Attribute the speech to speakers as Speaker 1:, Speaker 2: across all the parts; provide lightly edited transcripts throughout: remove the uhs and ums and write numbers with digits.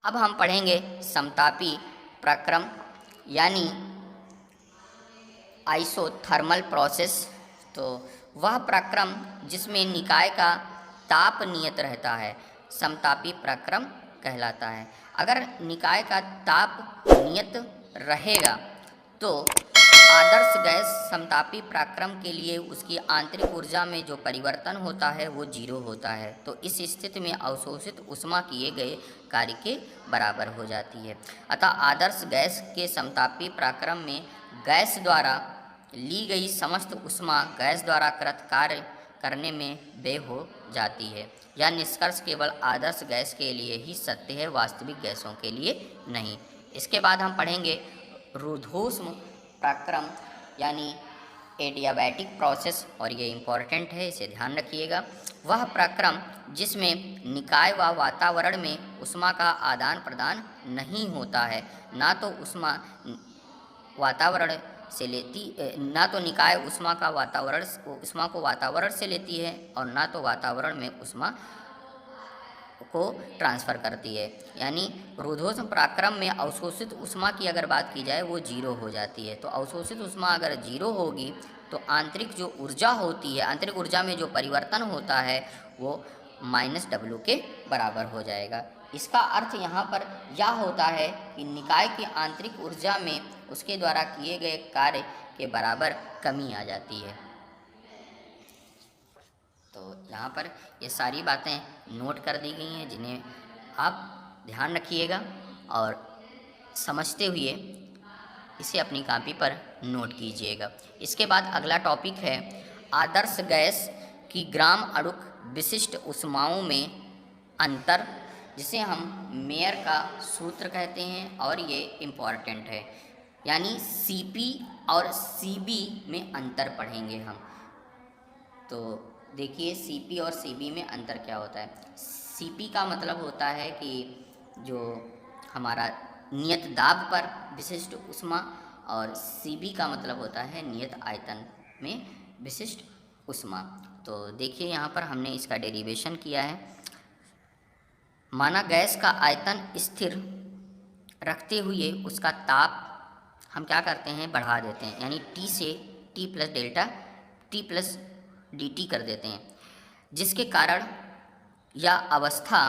Speaker 1: अब हम पढ़ेंगे समतापी प्रक्रम यानी आइसोथर्मल प्रोसेस। तो वह प्रक्रम जिसमें निकाय का ताप नियत रहता है समतापी प्रक्रम कहलाता है। अगर निकाय का ताप नियत रहेगा तो आदर्श गैस समतापी प्रक्रम के लिए उसकी आंतरिक ऊर्जा में जो परिवर्तन होता है वो जीरो होता है। तो इस स्थिति में अवशोषित ऊष्मा किए गए कार्य के बराबर हो जाती है। अतः आदर्श गैस के समतापी प्रक्रम में गैस द्वारा ली गई समस्त ऊष्मा गैस द्वारा कृत कार्य करने में व्यय हो जाती है। यह निष्कर्ष केवल आदर्श गैस के लिए ही सत्य है, वास्तविक गैसों के लिए नहीं। इसके बाद हम पढ़ेंगे रुद्धोष्म प्रक्रम यानी एडियाबैटिक प्रोसेस, और ये इम्पॉर्टेंट है, इसे ध्यान रखिएगा। वह प्रक्रम जिसमें निकाय व वातावरण में ऊष्मा का आदान प्रदान नहीं होता है। ना तो ऊष्मा वातावरण से लेती ना तो निकाय ऊष्मा को वातावरण से लेती है और ना तो वातावरण में ऊष्मा को ट्रांसफ़र करती है। यानी रुद्धोष्म प्रक्रम में अवशोषित ऊष्मा की अगर बात की जाए वो जीरो हो जाती है। तो अवशोषित ऊष्मा अगर जीरो होगी तो आंतरिक जो ऊर्जा होती है, आंतरिक ऊर्जा में जो परिवर्तन होता है वो -W के बराबर हो जाएगा। इसका अर्थ यहाँ पर यह होता है कि निकाय की आंतरिक ऊर्जा में उसके द्वारा किए गए कार्य के बराबर कमी आ जाती है। तो यहाँ पर ये सारी बातें नोट कर दी गई हैं जिन्हें आप ध्यान रखिएगा और समझते हुए इसे अपनी कॉपी पर नोट कीजिएगा। इसके बाद अगला टॉपिक है आदर्श गैस की ग्राम अणुक विशिष्ट ऊष्माओं में अंतर, जिसे हम मेयर का सूत्र कहते हैं और ये इम्पॉर्टेंट है। यानी Cp और Cb में अंतर पढ़ेंगे हम। तो देखिए Cp और Cb में अंतर क्या होता है। Cp का मतलब होता है कि जो हमारा नियत दाब पर विशिष्ट ऊष्मा, और Cb का मतलब होता है नियत आयतन में विशिष्ट ऊष्मा। तो देखिए यहाँ पर हमने इसका डेरिवेशन किया है। माना गैस का आयतन स्थिर रखते हुए उसका ताप हम क्या करते हैं, बढ़ा देते हैं, यानी T से T plus delta T plus dt कर देते हैं, जिसके कारण यह अवस्था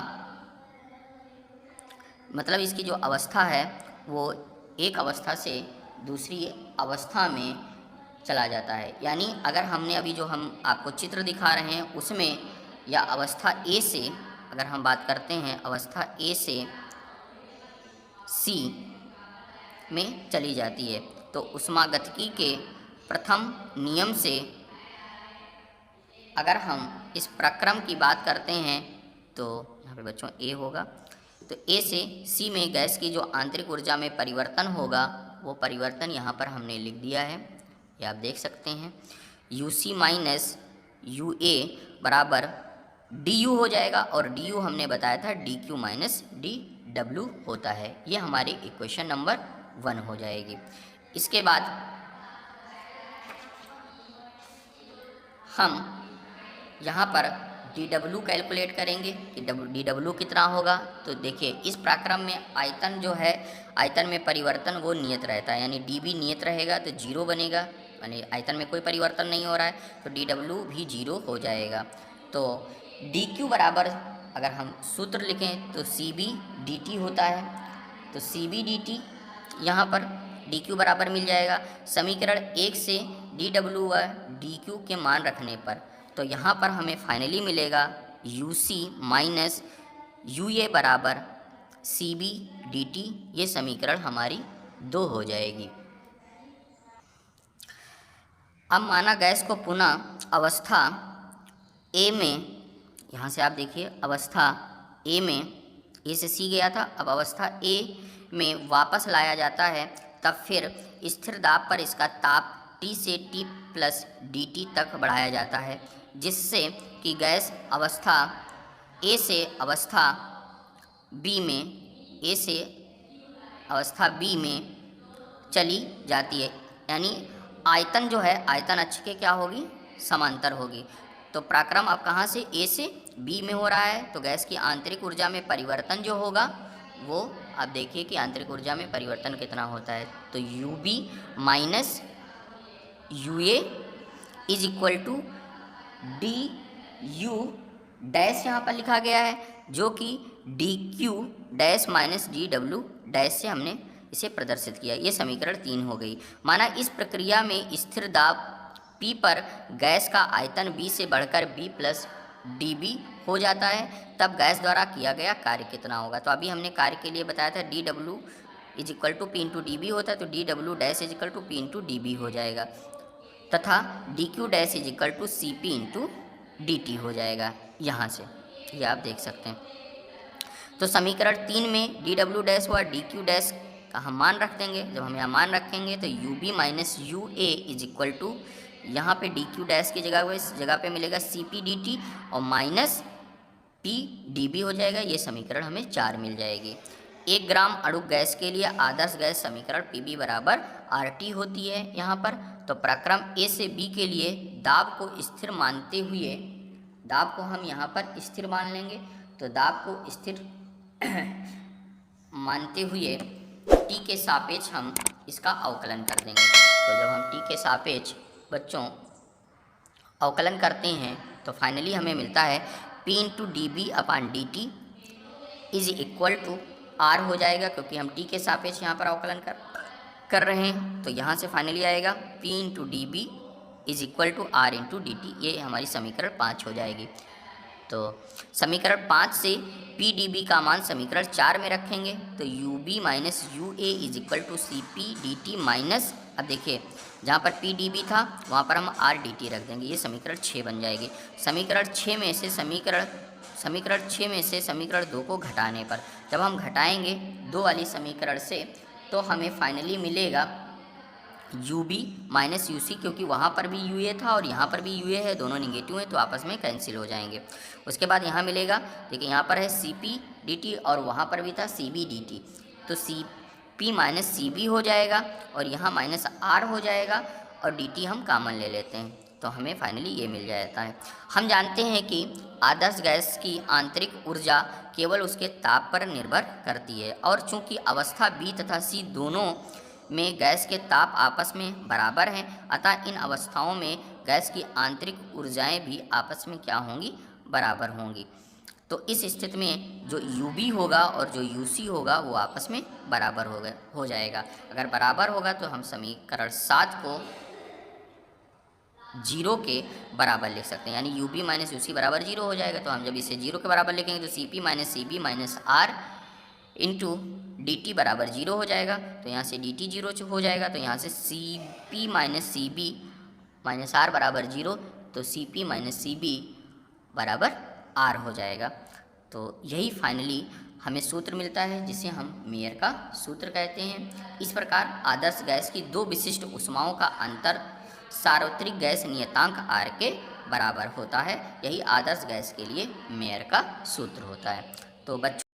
Speaker 1: मतलब इसकी जो अवस्था है वो एक अवस्था से दूसरी अवस्था में चला जाता है। यानी अगर हमने अभी जो हम आपको चित्र दिखा रहे हैं उसमें यह अवस्था A से, अगर हम बात करते हैं अवस्था A से C में चली जाती है। तो ऊष्मागतिकी के प्रथम नियम से अगर हम इस प्रक्रम की बात करते हैं तो यहाँ पे बच्चों A होगा। तो A से C में गैस की जो आंतरिक ऊर्जा में परिवर्तन होगा वो परिवर्तन यहाँ पर हमने लिख दिया है, ये आप देख सकते हैं। UC माइनस UA बराबर DU हो जाएगा, और DU हमने बताया था DQ माइनस DW होता है। ये हमारी इक्वेशन नंबर 1 हो जाएगी। इसके बाद हम यहाँ पर dW कैलकुलेट करेंगे कि dW कितना होगा। तो देखिए इस प्रक्रम में आयतन जो है, आयतन में परिवर्तन वो नियत रहता है, यानी dB नियत रहेगा तो जीरो बनेगा, यानी आयतन में कोई परिवर्तन नहीं हो रहा है तो dW भी जीरो हो जाएगा। तो dQ बराबर अगर हम सूत्र लिखें तो CB dt होता है। तो CB dt यहाँ पर dQ बराबर मिल जाएगा समीकरण 1 से dW व dQ के मान रखने पर। तो यहाँ पर हमें फाइनली मिलेगा UC माइनस UA बराबर CB dt। ये समीकरण हमारी 2 हो जाएगी। अब माना गैस को पुनः अवस्था A में, यहाँ से आप देखिए अवस्था A में, A से C गया था, अब अवस्था A में वापस लाया जाता है, तब फिर स्थिर दाब पर इसका ताप T से T प्लस dt तक बढ़ाया जाता है, जिससे कि गैस अवस्था A से अवस्था B में, A से अवस्था B में चली जाती है। यानी आयतन जो है, आयतन अक्ष के क्या होगी, समांतर होगी। तो प्रक्रम अब कहाँ से A से B में हो रहा है, तो गैस की आंतरिक ऊर्जा में परिवर्तन जो होगा वो आप देखिए कि आंतरिक ऊर्जा में परिवर्तन कितना होता है। तो UB minus UA is equal to DU dash यहाँ पर लिखा गया है, जो कि DQ dash minus DW dash से हमने इसे प्रदर्शित किया। ये समीकरण 3 हो गई। माना इस प्रक्रिया में स्थिर दाब P पर गैस का आयतन B से बढ़कर B प्लस DB हो जाता है, तब गैस द्वारा किया गया कार्य कितना होगा। तो अभी हमने कार्य के लिए बताया था DW is equal to P into DB होता है, तो DW dash is equal to P into DB हो जाएगा, तथा DQ dash is equal to CP into DT हो जाएगा। यहाँ से ये आप देख सकते हैं। तो समीकरण 3 में DW डैश व DQ डैश का हम मान रख देंगे। जब हम यहाँ मान रखेंगे तो UB minus UA is equal to, यहाँ पे DQ डैश की जगह इस जगह पे मिलेगा CP DT और माइनस P DB हो जाएगा। ये समीकरण हमें 4 मिल जाएगी। 1 ग्राम अणु गैस के लिए आदर्श गैस समीकरण PB बराबर RT होती है यहाँ पर। तो प्रक्रम A से B के लिए दाब को स्थिर मानते हुए, दाब को हम यहाँ पर स्थिर मान लेंगे। तो दाब को स्थिर मानते हुए T के सापेक्ष हम इसका अवकलन कर देंगे। तो जब हम T के सापेक्ष बच्चों अवकलन करते हैं तो फाइनली हमें मिलता है P इंटू DB अपान DT is equal to R हो जाएगा, क्योंकि हम T के सापेक्ष यहाँ पर अवकलन कर रहे हैं। तो यहाँ से फाइनली आएगा P into DB is equal to R into DT। ये हमारी समीकरण 5 हो जाएगी। तो समीकरण 5 से PDB का मान समीकरण 4 में रखेंगे। तो UB minus UA is equal to CP DT minus, अब देखिए जहाँ पर PDB था वहाँ पर हम RDT रख देंगे। ये समीकरण 6 बन जाएगी। समीकरण 6 में से समीकरण 2 को घटाने पर, जब हम घटाएंगे 2 वाली समीकरण से, तो हमें फाइनली मिलेगा UB माइनस UC, क्योंकि वहाँ पर भी UA था और यहाँ पर भी UA है, दोनों निगेटिव हैं तो आपस में कैंसिल हो जाएंगे। उसके बाद यहाँ मिलेगा, देखिए यहाँ पर है CP DT और वहाँ पर भी था CB DT, तो CP माइनस CB हो जाएगा और यहाँ माइनस R हो जाएगा और DT हम कॉमन ले लेते हैं, तो हमें फाइनली ये मिल जाता है। हम जानते हैं कि आदर्श गैस की आंतरिक ऊर्जा केवल उसके ताप पर निर्भर करती है, और चूँकि अवस्था B तथा C दोनों में गैस के ताप आपस में बराबर हैं, अतः इन अवस्थाओं में गैस की आंतरिक ऊर्जाएं भी आपस में क्या होंगी, बराबर होंगी। तो इस स्थिति में जो UB होगा और जो UC होगा वो आपस में बराबर हो जाएगा। अगर बराबर होगा तो हम समीकरण 7 को 0 के बराबर लिख सकते हैं, यानी UB माइनस UC बराबर 0 हो जाएगा। तो हम जब इसे 0 के बराबर लिखेंगे तो CP minus CB minus R into DT बराबर 0 हो जाएगा। तो यहाँ से DT 0 हो जाएगा, तो यहाँ से CP minus CB minus R बराबर 0, तो CP माइनस CB बराबर R हो जाएगा। तो यही फाइनली हमें सूत्र मिलता है जिसे हम मेयर का सूत्र कहते हैं। इस प्रकार आदर्श गैस की 2 विशिष्ट ऊष्माओं का अंतर सार्वत्रिक गैस नियतांक R के बराबर होता है। यही आदर्श गैस के लिए मेयर का सूत्र होता है। तो बच्चों